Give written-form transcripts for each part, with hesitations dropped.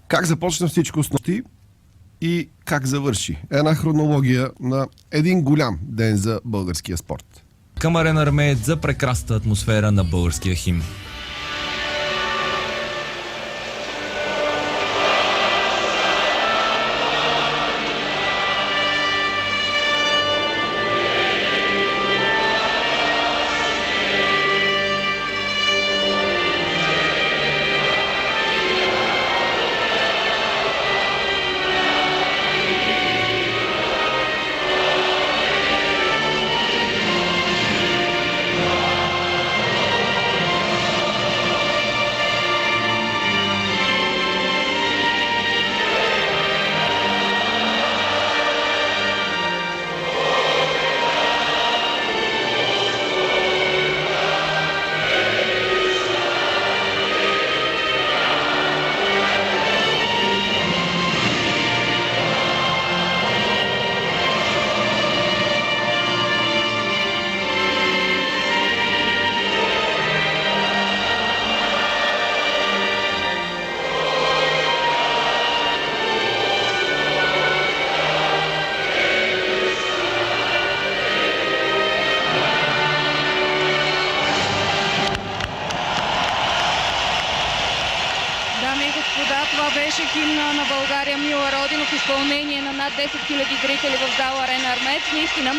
Как започна всичко с нощи и как завърши? Една хронология на един голям ден за българския спорт. Към Арена Армеец за прекрасната атмосфера на българския химн. Това беше химна на България "Мила Родина" в изпълнение на над 10 000 зрители в зала Арена Армеец. Наистина,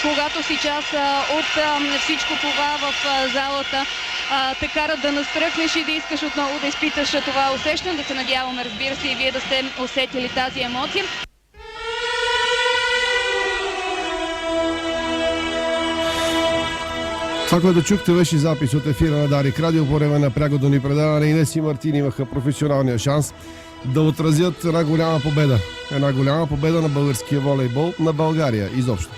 когато си част от всичко това в залата, те карат да настръхнеш и да искаш отново да изпиташ това усещане. Да се надяваме, разбира се, и вие да сте усетили тази емоция. Това, което чухте, беше запис от ефира на Дарик Радио по време на прягото ни предаване. Инес и Мартин имаха професионалния шанс да отразят една голяма победа. Една голяма победа на българския волейбол, на България изобщо.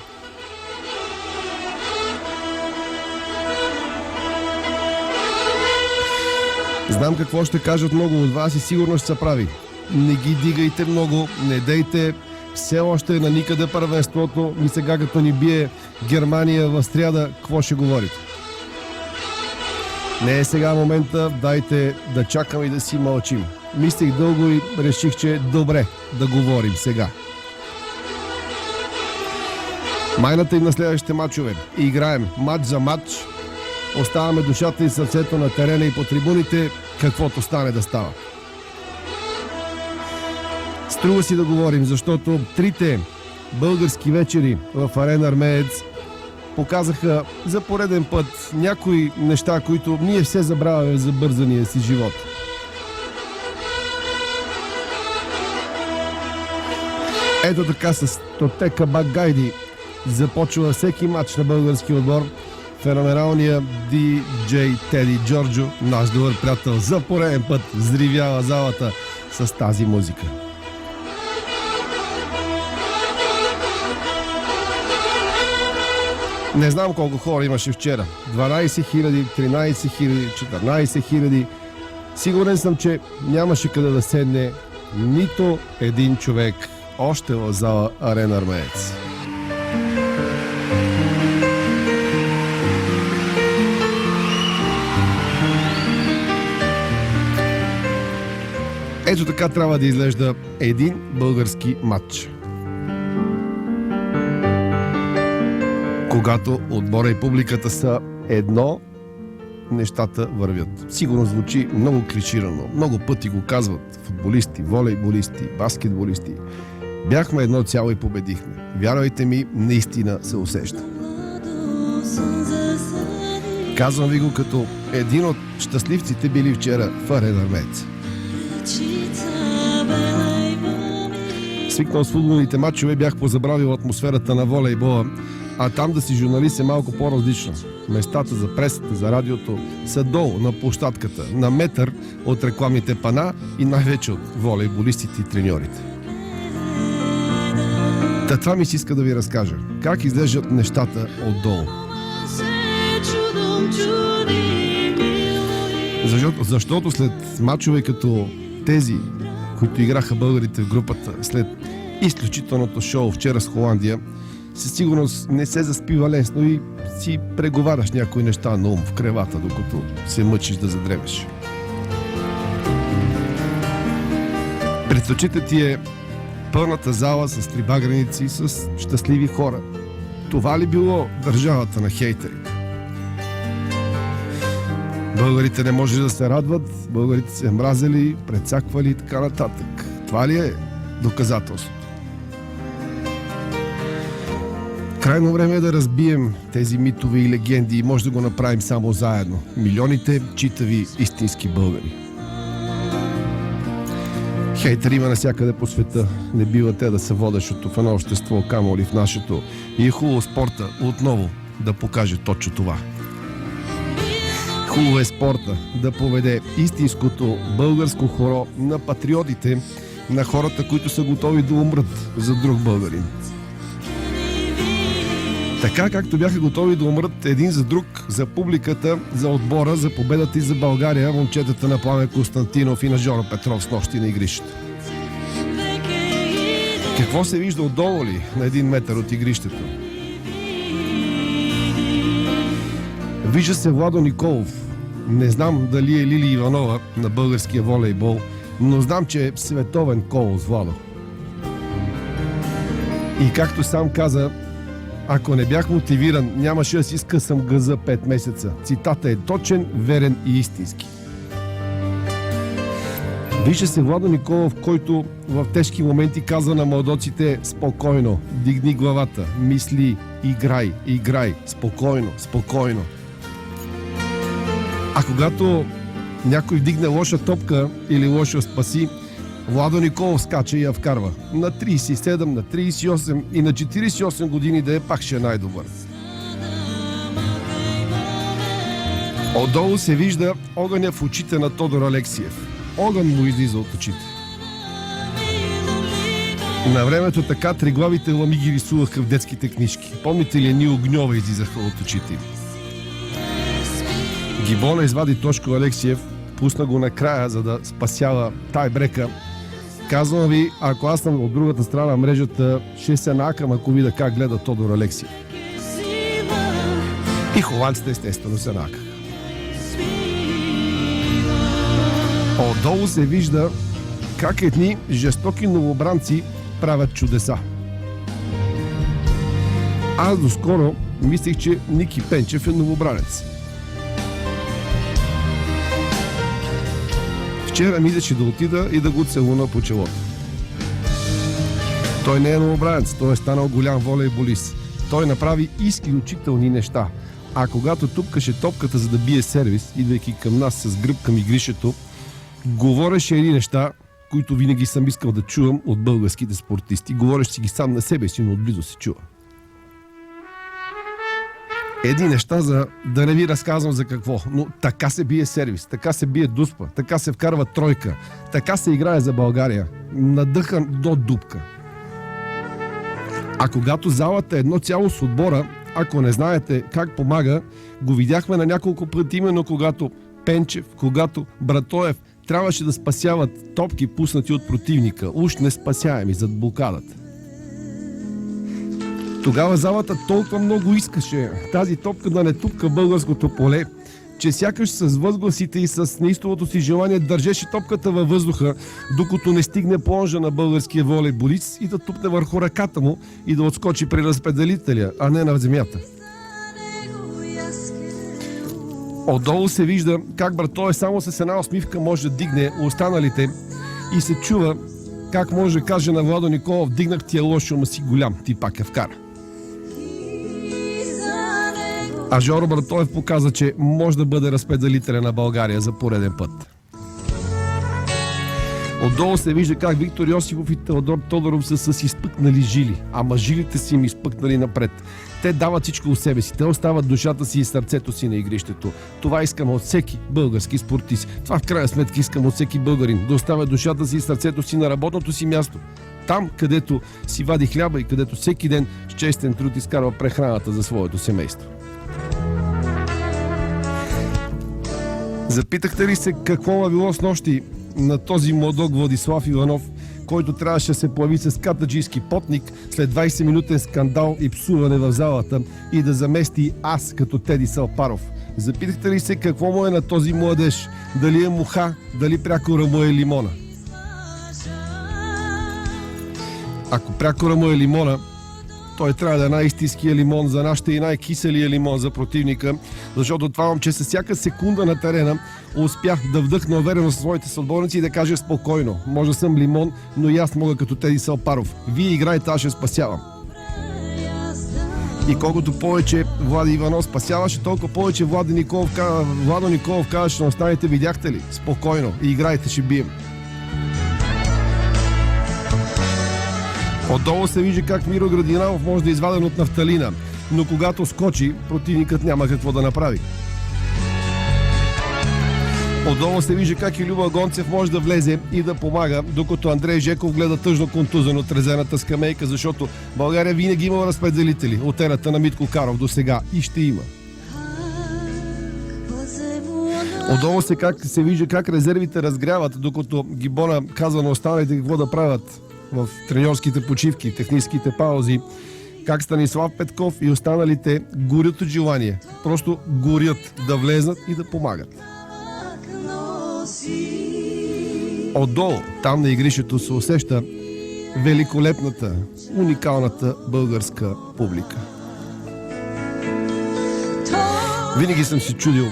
Знам какво ще кажат много от вас и сигурно ще се прави. Не ги дигайте много, не дейте. Все още е на никъде първенството и сега като ни бие Германия в сряда, какво ще говорите? Не е сега момента, дайте да чакаме и да си мълчим. Мислих дълго и реших, че е добре да говорим сега. Майната им на следващите матчове. Играем матч за матч. Оставаме душата и сърцето на терена и по трибуните, каквото стане да става. Струва си да говорим, защото трите български вечери в Арена Армеец показаха за пореден път някои неща, които ние все забравяме за бързания си живот. Ето така с Тотека Багайди започва всеки матч на български отбор. Феноменалният диджей Теди Джорджо, наш добър приятел, за пореден път взривява залата с тази музика. Не знам колко хора имаше вчера. 12 000, 13 000, 14 000. Сигурен съм, че нямаше къде да седне нито един човек още в зала Арена Армеец. Ето така трябва да изглежда един български матч. Когато отбора и публиката са едно, нещата вървят. Сигурно звучи много клиширано. Много пъти го казват футболисти, волейболисти, баскетболисти. Бяхме едно цяло и победихме. Вярвайте ми, наистина се усеща. Казвам ви го като един от щастливците били вчера в Арена Армеец. Свикнал с футболните матчове, бях позабравил атмосферата на волейбола, а там да си журналист е малко по-различно. Местата за пресата, за радиото са долу на площадката, на метър от рекламните пана и най-вече от волейболистите и треньорите. Та това ми се иска да ви разкажа. Как изглеждат нещата отдолу. Защото след мачове като тези, които играха българите в групата, след изключителното шоу вчера с Холандия, със сигурност не се заспива лесно и си преговаряш някои неща на ум в кревата, докато се мъчиш да задремеш. Пред очите ти е пълната зала с трибаграници, с щастливи хора. Това ли било държавата на хейтерите? Българите не може да се радват, българите се мразели, прецаквали и така нататък. Това ли е доказателство? Крайно време е да разбием тези митове и легенди и може да го направим само заедно. Милионите читави истински българи. Хейтери има навсякъде по света. Не бива те да са водещото в едно общество, камо ли в нашето. И е хубаво спорта отново да покаже точно това. Хубаво е спорта да поведе истинското българско хоро на патриотите, на хората, които са готови да умрат за друг българин. Така както бяха готови да умрат един за друг, за публиката, за отбора, за победата и за България, момчетата на Пламен Константинов и на Жоро Петров с нощи на игрището. Какво се вижда отдолу ли на 1 метър от игрището? Вижда се Владо Николов. Не знам дали е Лили Иванова на българския волейбол, но знам, че е световен колос Владо. И както сам каза, ако не бях мотивиран, нямаше да си скъсам гъза 5 месеца. Цитата е точен, верен и истински. Вижда се Владо Николов, който в тежки моменти казва на младоците: спокойно, дигни главата, мисли, играй, играй, спокойно, спокойно. А когато някой вдигне лоша топка или лошо спаси, Владо Николов скача и я вкарва. На 37, на 38 и на 48 години да е, пак ще е най-добър. Отдолу се вижда огъня в очите на Тодор Алексиев. Огън му излиза от очите. На времето така триглавите лами ги рисуваха в детските книжки. Помните ли, едни огньове излизаха от очите? Гибона извади Тошко Алексиев, пусна го накрая, за да спасява тайбрека. Казвам ви, ако аз съм от другата страна на мрежата, ще се накам, ако видя как гледа Тодор Алексиев. И холандците естествено се накаха. Отдолу се вижда как едни жестоки новобранци правят чудеса. Аз доскоро мислех, че Ники Пенчев е новобранец. Вчера мислеше да отида и да го целуна по челото. Той не е новобранец, той е станал голям волейболист. Той направи изключителни неща. А когато тупкаше топката, за да бие сервис, идвайки към нас с гръб към игрището, говореше едни неща, които винаги съм искал да чувам от българските спортисти. Говореше си ги сам на себе си, но отблизо се чува. Едни неща, за да не ви разказвам за какво, но така се бие сервис, така се бие дуспа, така се вкарва тройка, така се играе за България. Надъхан до дупка. А когато залата е едно цяло с отбора, ако не знаете как помага, го видяхме на няколко пъти, именно когато Пенчев, когато Братоев трябваше да спасяват топки, пуснати от противника, уж не спасяеми зад блокадата. Тогава залата толкова много искаше тази топка да не тупка българското поле, че сякаш с възгласите и с неистовото си желание държеше топката във въздуха, докато не стигне плонжа на българския волейболист и да тупне върху ръката му и да отскочи при разпределителя, а не на земята. Отдолу се вижда как Братоев само с една усмивка може да дигне останалите и се чува как може да каже на Владо Николов: дигнах ти е лошо, ма си голям, ти пак я вкара. А Жоро Братоев показа, че може да бъде разпределителя на България за пореден път. Отдолу се вижда как Виктор Йосифов и Теодор Тодоров са с изпъкнали жили, ама жилите си им изпъкнали напред. Те дават всичко от себе си, те остават душата си и сърцето си на игрището. Това искам от всеки български спортист. Това в крайна сметка искам от всеки българин, да оставя душата си и сърцето си на работното си място. Там, където си вади хляба и където всеки ден с честен труд изкарва прехраната за своето семейство. Запитахте ли се какво е било с нощи на този младок Владислав Иванов, който трябваше да се появи с катаджийски потник след 20-минутен скандал и псуване в залата и да замести аз като Теди Салпаров? Запитахте ли се какво му е на този младеж? Дали е муха, дали прякора му е лимона? Ако прякора му е лимона, той трябва да е най-истинския лимон за нашите и най-киселия лимон за противника, защото това момче с всяка секунда на терена успя да вдъхне увереност в своите съотборници и да каже спокойно: може да съм лимон, но и аз мога като Теди Салпаров. Вие играете, аз ще спасявам. И колкото повече Влади Иванов спасяваше, толкова повече Владо Николов казваше: на останете, видяхте ли? Спокойно, играйте, ще бием. Отдолу се вижда как Миро Градинаров може да е изваден от нафталина, но когато скочи, противникът няма какво да направи. Отдолу се вижда как и Люба Гонцев може да влезе и да помага, докато Андрей Жеков гледа тъжно контузен от резената скамейка, защото България винаги имала разпределители от ерата на Митко Каров до сега и ще има. Отдолу се вижда как резервите разгряват, докато Гибона казва на останалите какво да правят в треньорските почивки, техническите паузи, как Станислав Петков и останалите горят от желание. Просто горят да влезнат и да помагат. Отдолу, там на игрището се усеща великолепната, уникалната българска публика. Винаги съм си чудил,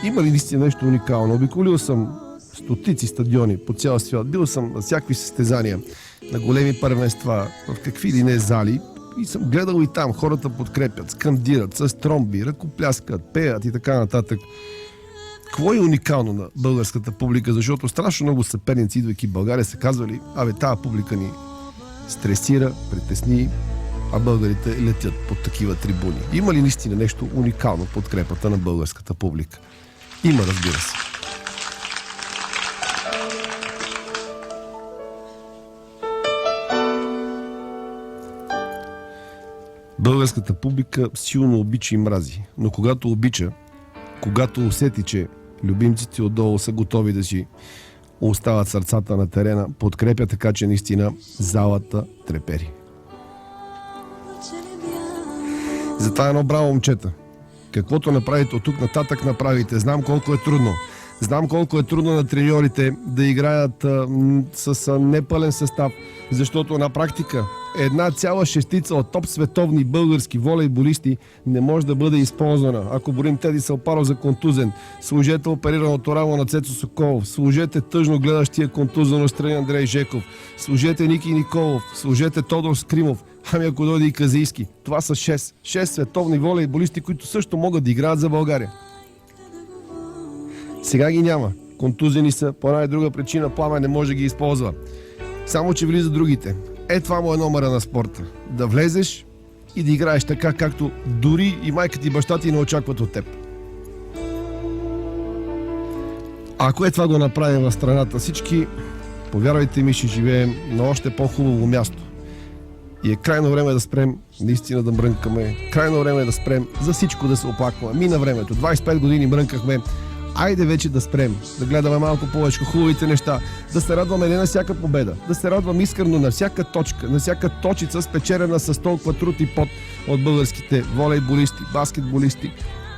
има ли наистина нещо уникално. Обиколил съм стотици стадиони по цял свят. Бил съм на всякакви състезания, на големи първенства, в какви ли не зали, и съм гледал и там. Хората подкрепят, скандират, с тромби, ръкопляскат, пеят и така нататък. Какво е уникално на българската публика? Защото страшно много съперници, идвайки в България, са казвали: абе, тази публика ни стресира, притесни, а българите летят под такива трибуни. Има ли наистина нещо уникално в подкрепата на българската публика? Има, разбира се. Българската публика силно обича и мрази, но когато обича, когато усети, че любимците отдолу са готови да си остават сърцата на терена, подкрепя така, че наистина залата трепери. Затова едно браво, момчета. Каквото направите от тук нататък, направите. Знам колко е трудно. Знам колко е трудно на треньорите да играят с непълен състав, защото на практика една цяла шестица от топ световни български волейболисти не може да бъде използвана. Ако борим Теди Салпаров за контузен, сложете оперираното рамо на Цецо Соколов, сложете тъжно гледащия контузен отстрани Андрей Жеков, сложете Ники Николов, сложете Тодор Скримов, ами ако дойде и Казийски. Това са 6 световни волейболисти, които също могат да играят за България. Сега ги няма. Контузени са, по една и друга причина Пламен не може да ги използва. Само че влиза другите. Това му е номера на спорта. Да влезеш и да играеш така, както дори и майка ти и баща ти не очакват от теб. Ако това го направим в страната всички, повярвайте ми, ще живеем на още по-хубаво място. И е крайно време да спрем наистина да мрънкаме. Крайно време да спрем за всичко да се оплакваме. Мина времето. 25 години мрънкахме. Айде вече да спрем, да гледаме малко повече хубавите неща, да се радваме не на всяка победа, да се радвам искрено на всяка точка, на всяка точица, спечелена с толкова труд и пот от българските волейболисти, баскетболисти,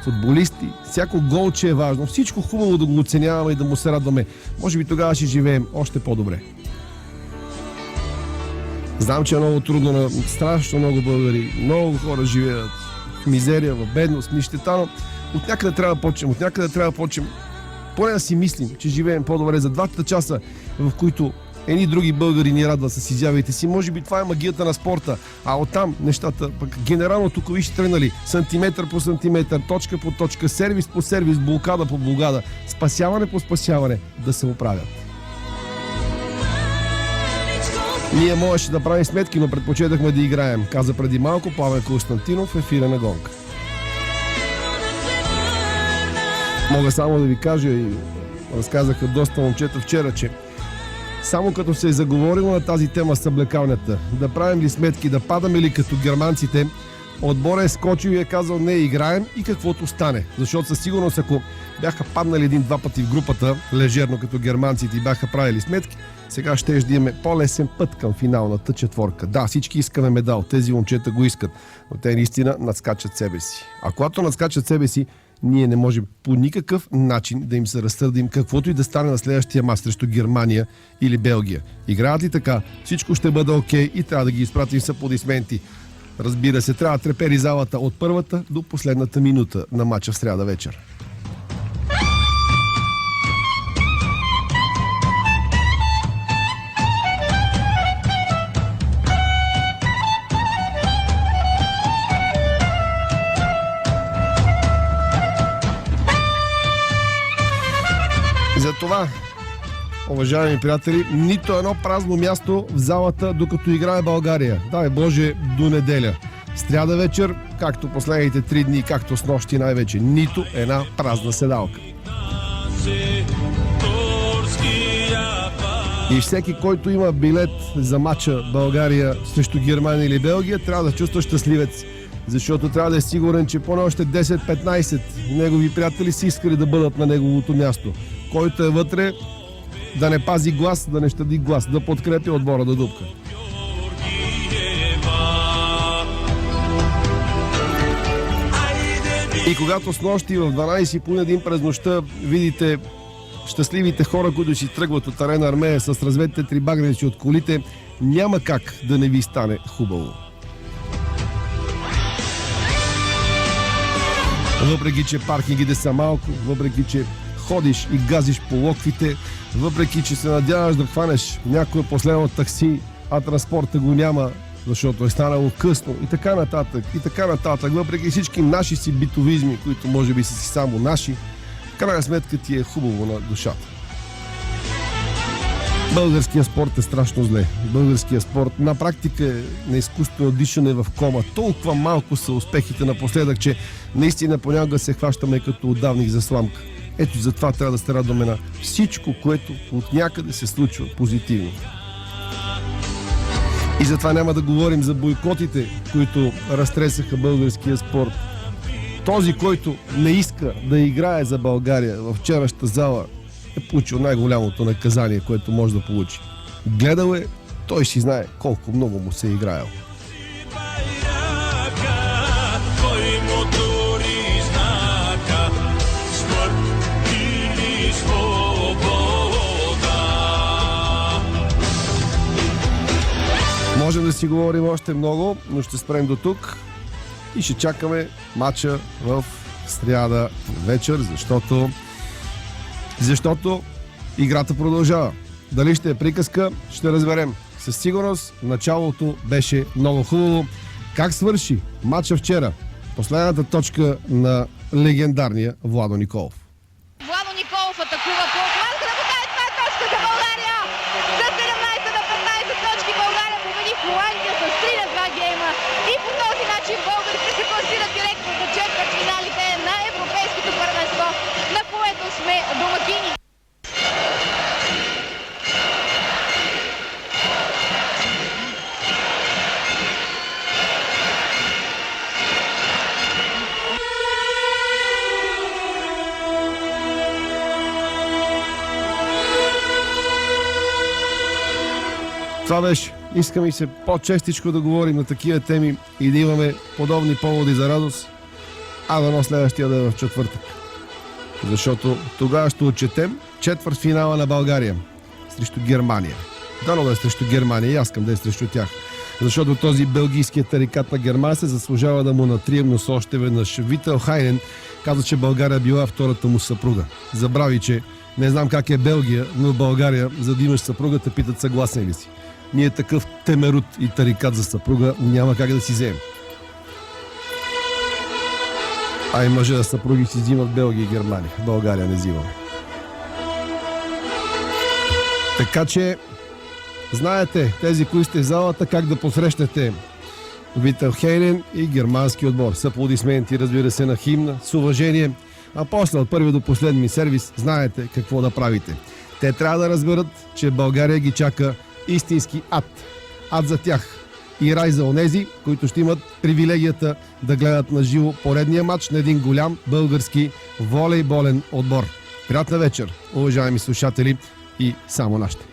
футболисти. Всяко голче е важно, всичко хубаво да го оценяваме и да му се радваме. Може би тогава ще живеем още по-добре. Знам, че е много трудно на страшно много българи, много хора живеят в мизерия, в бедност, нищета, но от някъде трябва да почнем. Поне да си мислим, че живеем по-добре за 2 часа, в които едни други българи ни радват с изявите си. Може би това е магията на спорта, а оттам нещата пък генерално тук виж тръгнали сантиметър по сантиметър, точка по точка, сервис по сервис, блокада по блокада, спасяване по спасяване да се оправят. Ние можеше да правим сметки, но предпочетахме да играем, каза преди малко Пламен Константинов в ефира на Гонка. Мога само да ви кажа, и разказаха доста момчета вчера, че само като се е заговорило на тази тема с съблекалнята, да правим ли сметки, да падаме ли като германците, отборът е скочил и е казал: не, играем и каквото стане. Защото със сигурност, ако бяха паднали 1-2 пъти в групата, лежерно като германците, и бяха правили сметки, сега ще имаме по-лесен път към финалната четворка. Да, всички искаме медал, тези момчета го искат, но те наистина надскачат себе си. А когато надскачат себе си, ние не можем по никакъв начин да им се разсърдим каквото и да стане на следващия мач срещу Германия или Белгия. Играят ли така, всичко ще бъде окей и трябва да ги изпратим с аплодисменти. Разбира се, трябва да трепери залата от първата до последната минута на мача в сряда вечер. Затова, уважаеми приятели, нито едно празно място в залата, докато играе България. Дай Боже, до неделя. Сряда вечер, както последните 3 дни, както с нощи най-вече. Нито една празна седалка. И всеки, който има билет за матча България срещу Германия или Белгия, трябва да чувства щастливец. Защото трябва да е сигурен, че поне още 10-15 негови приятели си искали да бъдат на неговото място. Който е вътре, да не пази глас, да не щади глас, да подкрепи отбора до дупка. И когато с нощи в 12:30 през нощта видите щастливите хора, които си тръгват от Арена Армея с разветите трибагници от колите, няма как да не ви стане хубаво. Въпреки че паркингите са малко, въпреки че ходиш и газиш по локвите, въпреки че се надяваш да хванеш някое последно такси, а транспорта го няма, защото е станало късно и така нататък, и така нататък, въпреки всички наши си битовизми, които може би са си само наши, в крайна сметка ти е хубаво на душата. Българският спорт е страшно зле. Българският спорт на практика е на изкуствено дишане в кома. Толкова малко са успехите напоследък, че наистина понякога се хващаме като отдавник за сламка. Ето затова трябва да се радваме на всичко, което от някъде се случва позитивно. И затова няма да говорим за бойкотите, които разтресаха българския спорт. Този, който не иска да играе за България във вчерашната зала, е получил най-голямото наказание, което може да получи. Гледал е, той си знае колко много му се е играел. Можем да си говорим още много, но ще спрем до тук и ще чакаме матча в сряда вечер, защото играта продължава. Дали ще е приказка, ще разберем. Със сигурност началото беше много хубаво. Как свърши матча вчера? Последната точка на легендарния Владо Николов. Владо Николов атакува по отмазка да покаже, това е точка за България! За 17-15 точки България победи Холандия с 3-2 гейма и по този начин българите се класират директно до четвъртфиналите на Европейското първенство, на което сме домакини. Това беше. Искам и се по-честичко да говорим на такива теми и да имаме подобни поводи за радост, а дано следващия да е в четвъртък. Защото тогава ще отчетем четвъртфинала на България срещу Германия. Дано да е срещу Германия и аз искам да е срещу тях. Защото този белгийският тарикат на Германия се заслужава да му натрием нос още веднъж. Вител Хайнен каза, че България била втората му съпруга. Забрави, че не знам как е Белгия, но в България, за да имаш съпруга, те питат съгласен ли си. Ние такъв темерут и тарикат за съпруга няма как да си вземем. А и мъже да съпруги си взимат Белгия и Германия. България не взимаме. Така че, знаете, тези, които сте в залата, как да посрещнете Вител Хайнен и германски отбор. С аплодисменти, разбира се, на химна, с уважение. А после от първи до последни сервис, знаете какво да правите. Те трябва да разберат, че България ги чака истински ад. Ад за тях. И рай за онези, които ще имат привилегията да гледат на живо поредния матч на един голям български волейболен отбор. Приятна вечер, уважаеми слушатели, и само нашите.